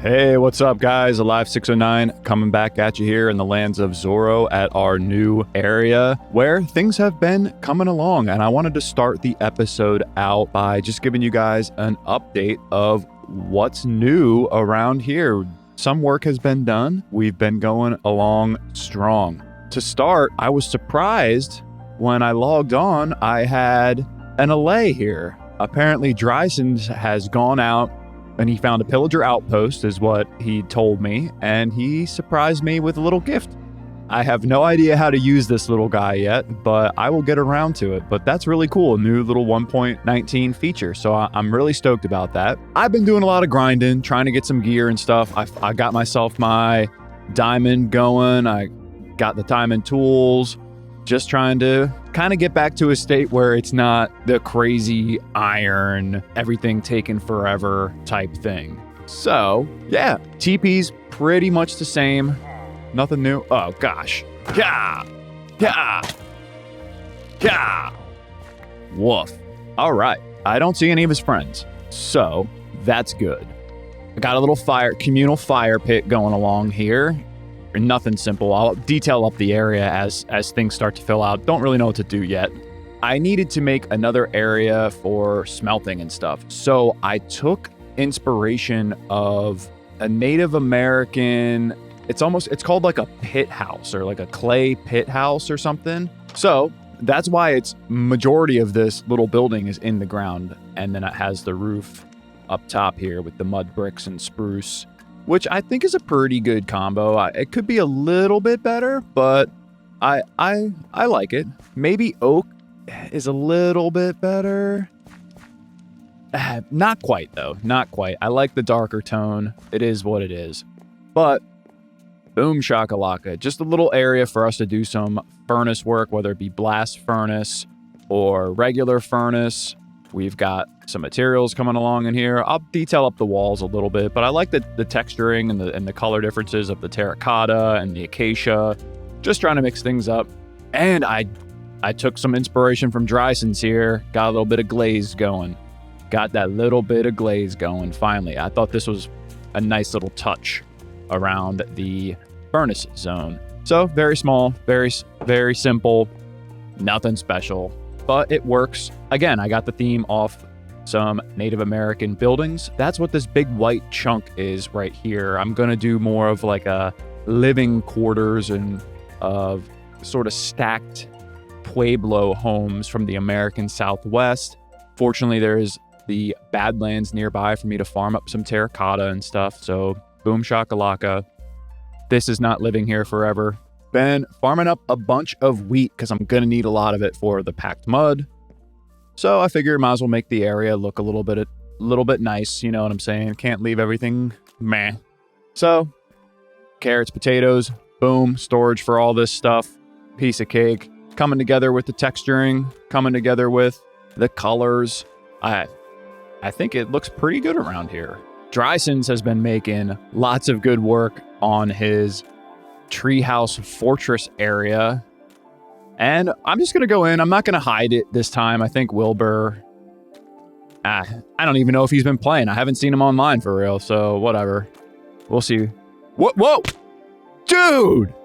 Hey, what's up, guys? Alive609 coming back at you here in the Lands of Zorro at our new area where things have been coming along. And I wanted to start the episode out by just giving you guys an update of what's new around here. Some work has been done. We've been going along strong. To start, I was surprised when I logged on, I had an allay here. Apparently, Draesuns has gone out and he found a pillager outpost, is what he told me, and he surprised me with a little gift. I have no idea how to use this little guy yet, but I will get around to it. But that's really cool, a new little 1.19 feature, so I'm really stoked about that. I've been doing a lot of grinding, trying to get some gear and stuff. I got myself my diamond going. I got the diamond tools, just trying to kind of get back to a state where it's not the crazy iron, everything taken forever type thing. So, yeah, TP's pretty much the same. Nothing new. Oh, gosh. Yeah. Yeah. Yeah. Woof. All right. I don't see any of his friends. So, that's good. I got a little communal fire pit going along here. Nothing simple. I'll detail up the area as things start to fill out. Don't really know what to do yet. I needed to make another area for smelting and stuff. So I took inspiration of a Native American, it's called like a pit house or like a clay pit house or something. So that's why it's majority of this little building is in the ground. And then it has the roof up top here with the mud bricks and spruce, which I think is a pretty good combo. It could be a little bit better, but I like it. Maybe oak is a little bit better. Not quite, though. Not quite. I like the darker tone. It is what it is. But boom shakalaka. Just a little area for us to do some furnace work, whether it be blast furnace or regular furnace. We've got some materials coming along in here. I'll detail up the walls a little bit, but I like the texturing and the color differences of the terracotta and the acacia. Just trying to mix things up. And I took some inspiration from Draesuns here. Got a little bit of glaze going. Got that little bit of glaze going, finally. I thought this was a nice little touch around the furnace zone. So, very small, very, very simple, nothing special, but it works. Again, I got the theme off some Native American buildings. That's what this big white chunk is right here. I'm gonna do more of like a living quarters and of sort of stacked Pueblo homes from the American Southwest. Fortunately, there's the Badlands nearby for me to farm up some terracotta and stuff. So boom shakalaka. This is not living here forever. Been farming up a bunch of wheat because I'm gonna need a lot of it for the packed mud. So I figured might as well make the area look a little bit nice, you know what I'm saying? Can't leave everything meh. So, carrots, potatoes, boom, storage for all this stuff. Piece of cake. Coming together with the texturing, coming together with the colors. I think it looks pretty good around here. Draesuns has been making lots of good work on his treehouse fortress area. And I'm just going to go in. I'm not going to hide it this time. I think Wilburrr, I don't even know if he's been playing. I haven't seen him online for real, so whatever. We'll see. Whoa! Dude!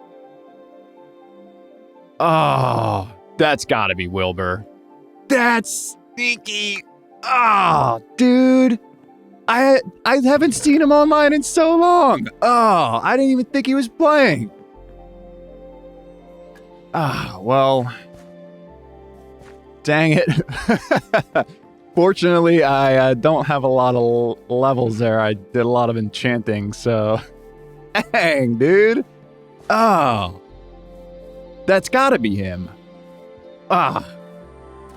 Oh, that's got to be Wilburrr. That's sneaky. Oh, dude. I haven't seen him online in so long. Oh, I didn't even think he was playing. Ah, well, dang it. Fortunately, I don't have a lot of levels there. I did a lot of enchanting, so dang, dude. Oh, that's gotta be him. Ah,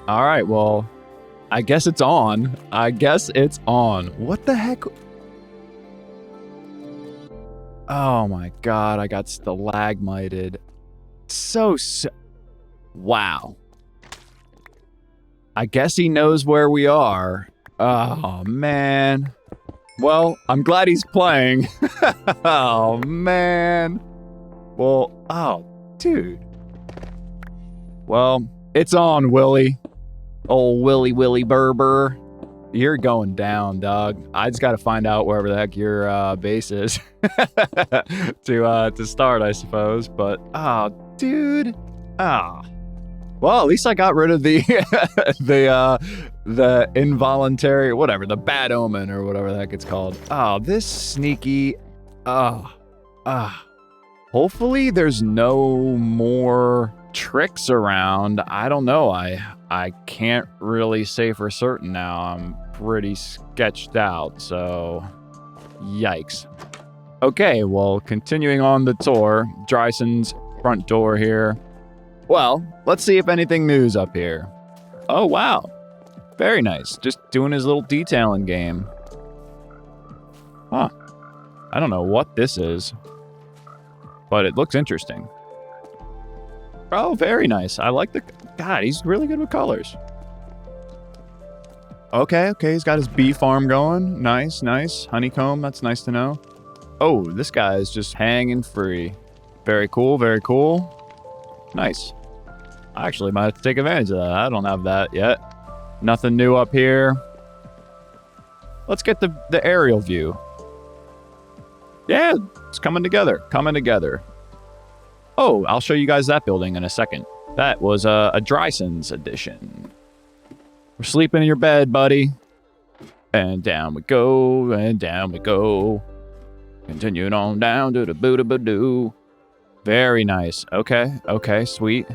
all right, well, I guess it's on. What the heck? Oh my God, I got stalagmited. So wow. I guess he knows where we are. Oh man. Well, I'm glad he's playing. Oh man. Well, oh dude. Well, it's on, Willie. Old Willie Burburr. You're going down, dog. I just got to find out wherever the heck your base is to start, I suppose. But oh, dude, well, at least I got rid of the the involuntary, whatever, the bad omen or whatever the heck it's called. Oh, this sneaky, hopefully there's no more tricks around. I don't know. I can't really say for certain now. I'm pretty sketched out, so yikes. Okay, well, continuing on the tour, Draesuns' front door here. Well, let's see if anything new's up here. Oh, wow. Very nice. Just doing his little detailing game. Huh. I don't know what this is, but it looks interesting. Oh, very nice. I like the... God, he's really good with colors. Okay, he's got his bee farm going. Nice. Honeycomb, that's nice to know. Oh, this guy is just hanging free. Very cool. Nice. I actually might have to take advantage of that. I don't have that yet. Nothing new up here. Let's get the aerial view. Yeah, it's coming together. Oh, I'll show you guys that building in a second. That was a Draesuns edition. We're sleeping in your bed, buddy. And down we go, Continuing on down to the boo-da-ba-doo. Very nice. Okay, sweet.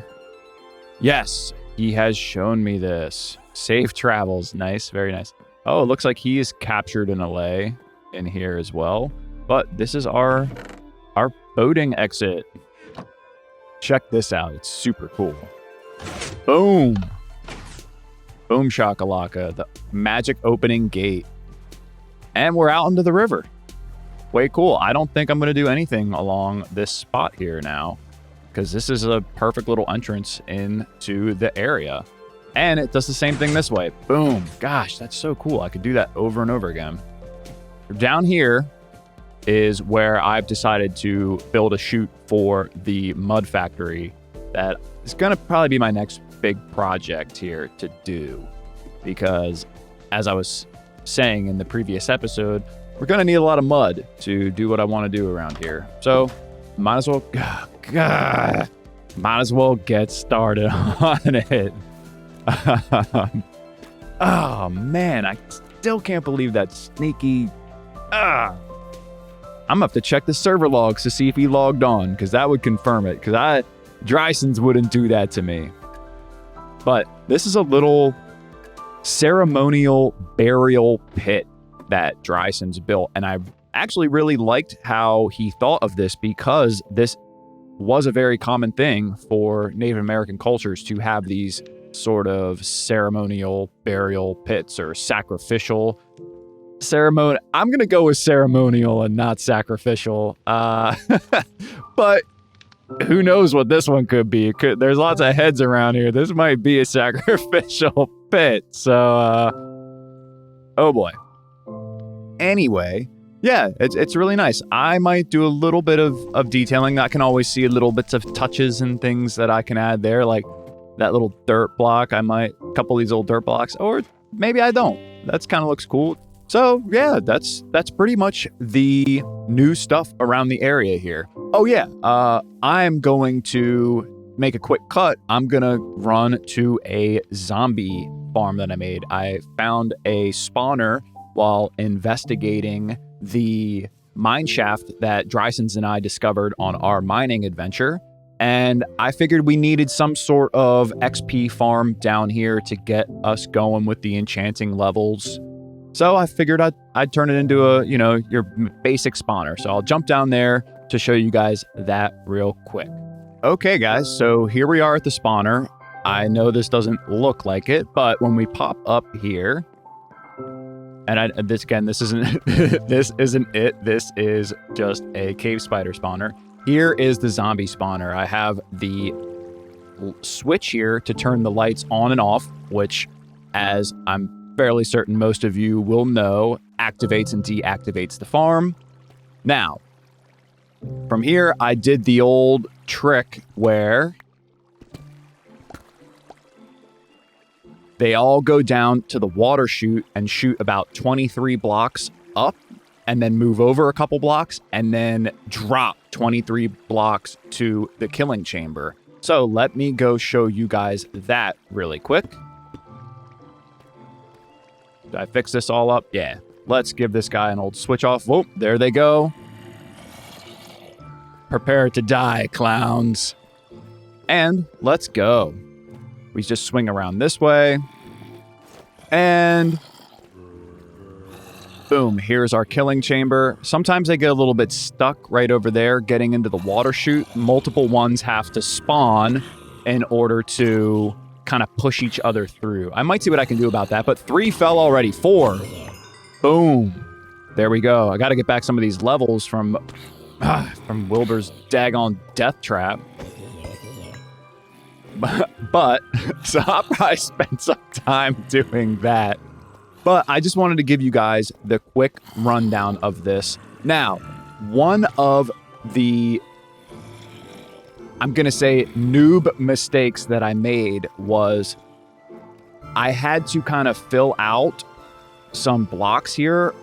Yes, he has shown me this. Safe travels. Nice, very nice. Oh, it looks like he is captured in a lay in here as well. But this is our boating exit. Check this out. It's super cool. Boom. Boom shakalaka. The magic opening gate. And we're out into the river. Way cool. I don't think I'm going to do anything along this spot here now, because this is a perfect little entrance into the area. And it does the same thing this way. Boom. Gosh, that's so cool. I could do that over and over again. Down here is where I've decided to build a chute for the mud factory. That is going to probably be my next big project here to do, because as I was saying in the previous episode, we're going to need a lot of mud to do what I want to do around here. So might as well get started on it. Oh man, I still can't believe that sneaky. I'm gonna have to check the server logs to see if he logged on, because that would confirm it, because Draesuns wouldn't do that to me. But this is a little ceremonial burial pit that Draesuns built, and I actually really liked how he thought of this, because this was a very common thing for Native American cultures to have these sort of ceremonial burial pits, or sacrificial ceremony. I'm gonna go with ceremonial and not sacrificial, but who knows what this one could be. There's lots of heads around here. This might be a sacrificial pit, so oh boy. Anyway, yeah, it's really nice. I might do a little bit of detailing. I can always see little bits of touches and things that I can add there, like that little dirt block. A couple of these old dirt blocks, or maybe I don't. That's kind of looks cool. So yeah, that's pretty much the new stuff around the area here. Oh yeah, I'm going to make a quick cut. I'm gonna run to a zombie farm that I made. I found a spawner while investigating the mine shaft that Draesuns and I discovered on our mining adventure. And I figured we needed some sort of XP farm down here to get us going with the enchanting levels. So I figured I'd turn it into your basic spawner. So I'll jump down there to show you guys that real quick. Okay, guys, so here we are at the spawner. I know this doesn't look like it, but when we pop up here, and this isn't this isn't it. This is just a cave spider spawner. Here is the zombie spawner. I have the switch here to turn the lights on and off, which, as I'm fairly certain most of you will know, activates and deactivates the farm. Now, from here, I did the old trick where They all go down to the water chute and shoot about 23 blocks up, and then move over a couple blocks, and then drop 23 blocks to the killing chamber. So let me go show you guys that really quick. Did I fix this all up? Yeah. Let's give this guy an old switch off. Whoa, there they go. Prepare to die, clowns. And let's go. We just swing around this way. And boom, here's our killing chamber. Sometimes they get a little bit stuck right over there getting into the water chute. Multiple ones have to spawn in order to kind of push each other through. I might see what I can do about that, but 3 fell already. 4. Boom. There we go. I got to get back some of these levels from Wilburr's daggone death trap. But so I'll probably spend some time doing that. But I just wanted to give you guys the quick rundown of this. Now, one of the, I'm going to say, noob mistakes that I made was I had to kind of fill out some blocks here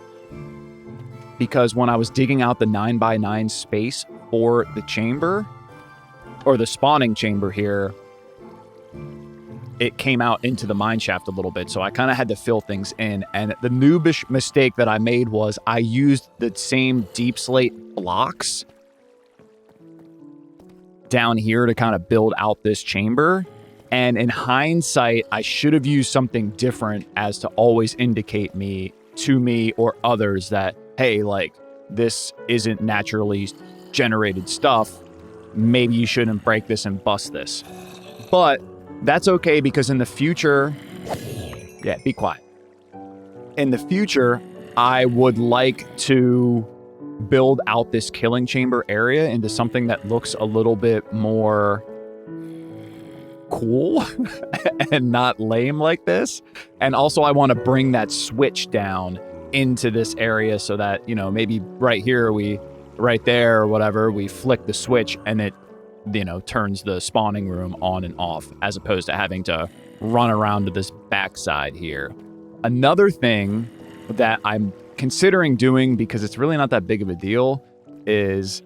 because when I was digging out the 9x9 space for the chamber, or the spawning chamber here, it came out into the mine shaft a little bit, so I kind of had to fill things in. And the noobish mistake that I made was I used the same deep slate blocks down here to kind of build out this chamber. And in hindsight, I should have used something different as to always indicate to me or others that, hey, like, this isn't naturally generated stuff. Maybe you shouldn't break this and bust this. But that's okay, because in the future, yeah, be quiet. In the future, I would like to build out this killing chamber area into something that looks a little bit more cool and not lame like this. And also I want to bring that switch down into this area so that, you know, maybe right here, right there or whatever, we flick the switch and it, you know, turns the spawning room on and off, as opposed to having to run around to this backside here. Another thing that I'm considering doing, because it's really not that big of a deal, is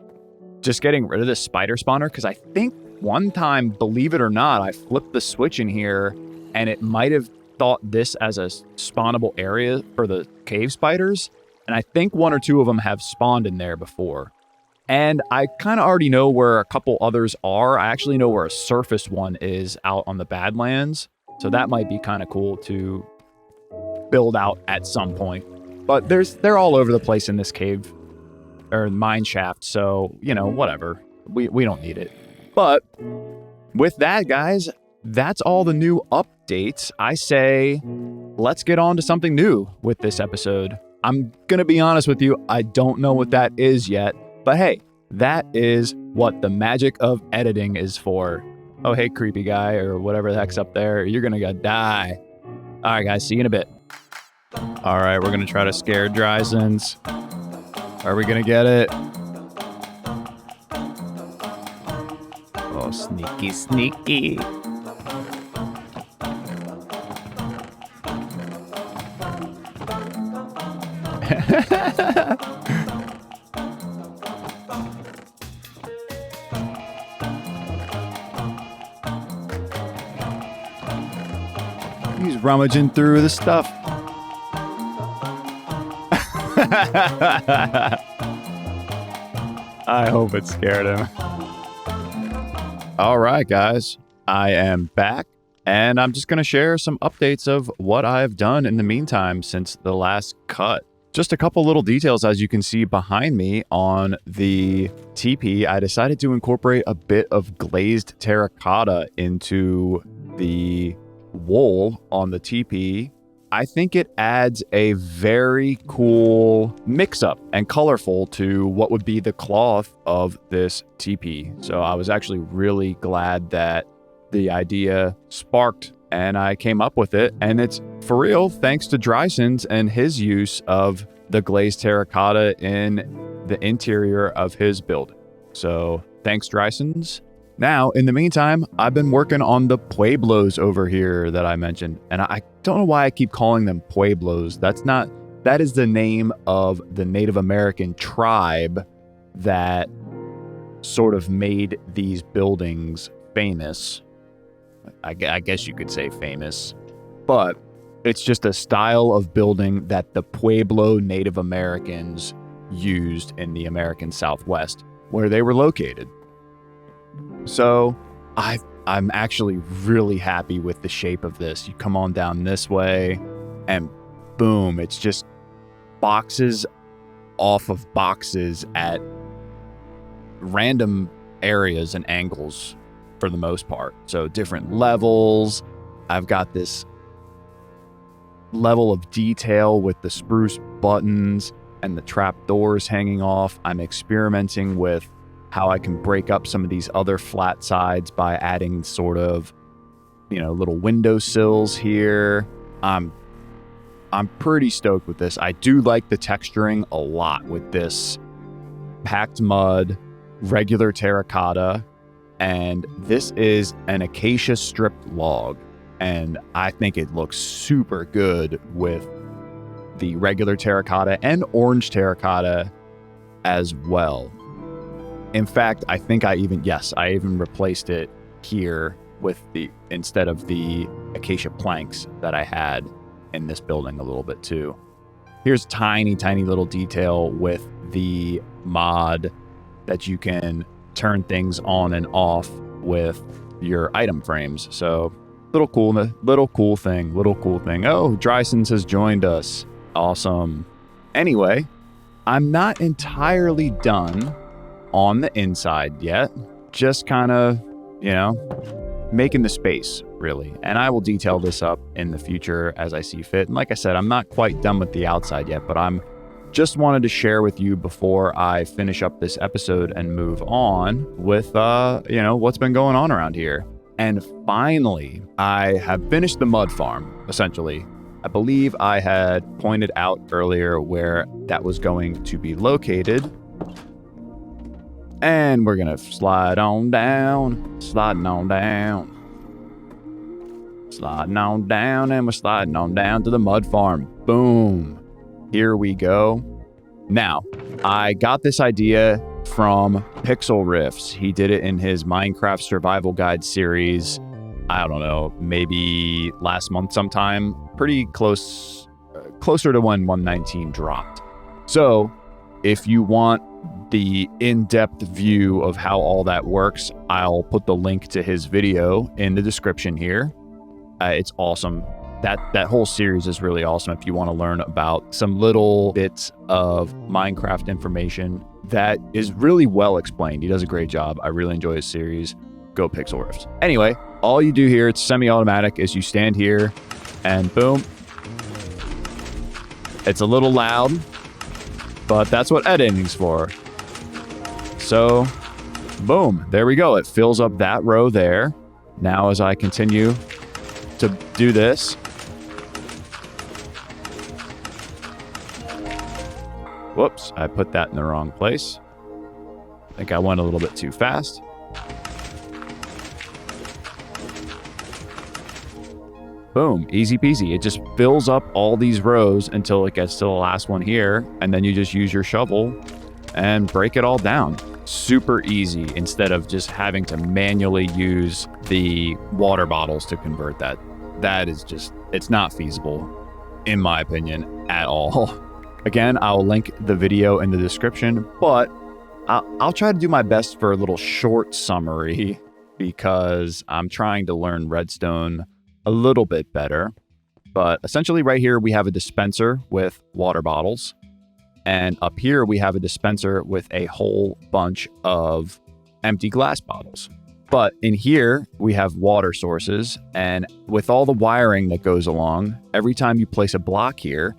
just getting rid of this spider spawner, because I think one time, believe it or not, I flipped the switch in here and it might have thought this as a spawnable area for the cave spiders, and I think 1 or 2 of them have spawned in there before. And I kind of already know where a couple others are. I actually know where a surface one is out on the Badlands. So that might be kind of cool to build out at some point. But they're all over the place in this cave or mine shaft. So, you know, whatever. We don't need it. But with that, guys, that's all the new updates. I say, let's get on to something new with this episode. I'm going to be honest with you. I don't know what that is yet. But hey, that is what the magic of editing is for. Oh, hey, creepy guy, or whatever the heck's up there. You're going to die. All right, guys, see you in a bit. All right, we're going to try to scare Draesuns. Are we going to get it? Oh, sneaky, sneaky. He's rummaging through the stuff. I hope it scared him. All right, guys, I am back, and I'm just going to share some updates of what I've done in the meantime since the last cut. Just a couple little details, as you can see behind me on the teepee. I decided to incorporate a bit of glazed terracotta into the wool on the teepee. I think it adds a very cool mix-up and colorful to what would be the cloth of this teepee. So I was actually really glad that the idea sparked and I came up with it. And it's for real, thanks to Draesuns and his use of the glazed terracotta in the interior of his building. So thanks, Draesuns. Now, in the meantime, I've been working on the pueblos over here that I mentioned. And I don't know why I keep calling them pueblos. That is the name of the Native American tribe that sort of made these buildings famous. I guess you could say famous. But it's just a style of building that the Pueblo Native Americans used in the American Southwest, where they were located. So I'm actually really happy with the shape of this. You come on down this way and boom, it's just boxes off of boxes at random areas and angles for the most part. So different levels. I've got this level of detail with the spruce buttons and the trap doors hanging off. I'm experimenting with how I can break up some of these other flat sides by adding sort of, little window sills here. I'm pretty stoked with this. I do like the texturing a lot with this packed mud, regular terracotta, and this is an acacia stripped log. And I think it looks super good with the regular terracotta and orange terracotta as well. In fact, I think I even replaced it here with instead of the acacia planks that I had in this building a little bit too. Here's tiny little detail with the mod that you can turn things on and off with your item frames. So little cool thing. Oh, Draesuns has joined us. Awesome. Anyway, I'm not entirely done on the inside yet. Just kind of, making the space, really. And I will detail this up in the future as I see fit. And like I said, I'm not quite done with the outside yet, but I'm just wanted to share with you before I finish up this episode and move on with, what's been going on around here. And finally, I have finished the mud farm, essentially. I believe I had pointed out earlier where that was going to be located. And we're going to sliding on down, and we're sliding on down to the mud farm. Boom. Here we go. Now, I got this idea from Pixel Riffs. He did it in his Minecraft Survival Guide series. I don't know, maybe last month sometime. Pretty closer to when 119 dropped. So, if you want the in-depth view of how all that works, I'll put the link to his video in the description here. It's awesome. That whole series is really awesome if you want to learn about some little bits of Minecraft information that is really well explained. He does a great job. I really enjoy his series. Go Pixel Riffs. Anyway, all you do here, it's semi-automatic, is you stand here and boom. It's a little loud, but that's what editing's for. So, boom, there we go. It fills up that row there. Now as I continue to do this, whoops, I put that in the wrong place. I think I went a little bit too fast. Boom, easy peasy. It just fills up all these rows until it gets to the last one here, and then you just use your shovel and break it all down. Super easy instead of just having to manually use the water bottles to convert that. That is just, it's not feasible, in my opinion, at all. Again, I'll link the video in the description, but I'll try to do my best for a little short summary because I'm trying to learn redstone a little bit better. But essentially right here, we have a dispenser with water bottles. And up here, we have a dispenser with a whole bunch of empty glass bottles. But in here, we have water sources. And with all the wiring that goes along, every time you place a block here,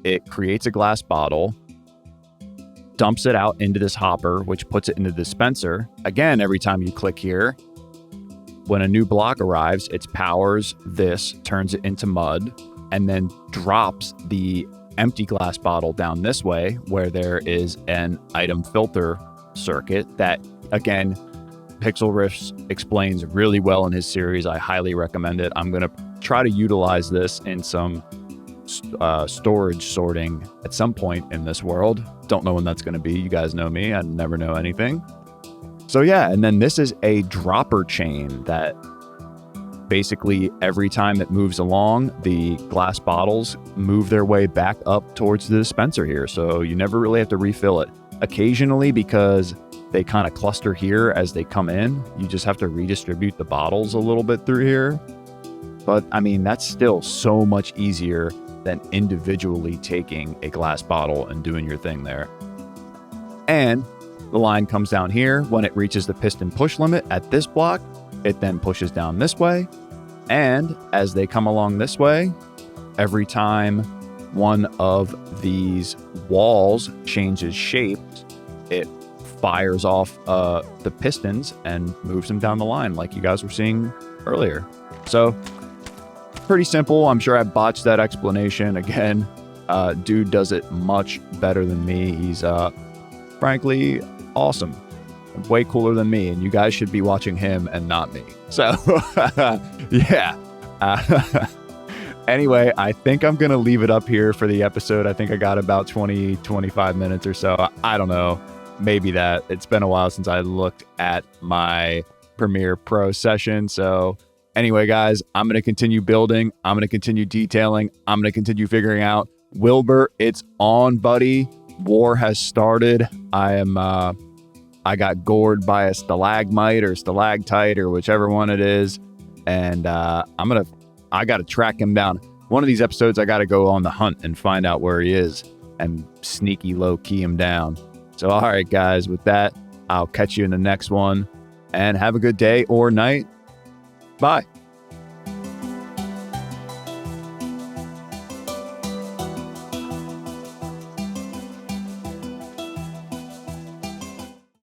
it creates a glass bottle, dumps it out into this hopper, which puts it in the dispenser. Again, every time you click here, when a new block arrives, it powers this, turns it into mud, and then drops the empty glass bottle down this way where there is an item filter circuit that, again, Pixel Riffs explains really well in his series. I highly recommend it. I'm going to try to utilize this in some storage sorting at some point in this world. Don't know when that's going to be. You guys know me. I never know anything. So yeah, and then this is a dropper chain that basically every time it moves along, the glass bottles move their way back up towards the dispenser here. So you never really have to refill it. Occasionally, because they kind of cluster here as they come in, you just have to redistribute the bottles a little bit through here. But I mean, that's still so much easier than individually taking a glass bottle and doing your thing there. And the line comes down here. When it reaches the piston push limit at this block, it then pushes down this way. And as they come along this way, every time one of these walls changes shape, it fires off the pistons and moves them down the line like you guys were seeing earlier. So pretty simple. I'm sure I botched that explanation again. Dude does it much better than me. He's frankly awesome, way cooler than me, and you guys should be watching him and not me. So yeah. Anyway, I think I'm gonna leave it up here for the episode. I think I got about 20-25 minutes or so. I don't know, maybe that. It's been a while since I looked at my Premiere Pro session. So anyway, guys, I'm going to continue building. I'm going to continue detailing. I'm going to continue figuring out. Wilburrr, it's on, buddy. War has started. I got gored by a stalagmite or stalactite or whichever one it is. And I got to track him down. One of these episodes, I got to go on the hunt and find out where he is and sneaky low key him down. So, all right, guys, with that, I'll catch you in the next one and have a good day or night. Bye.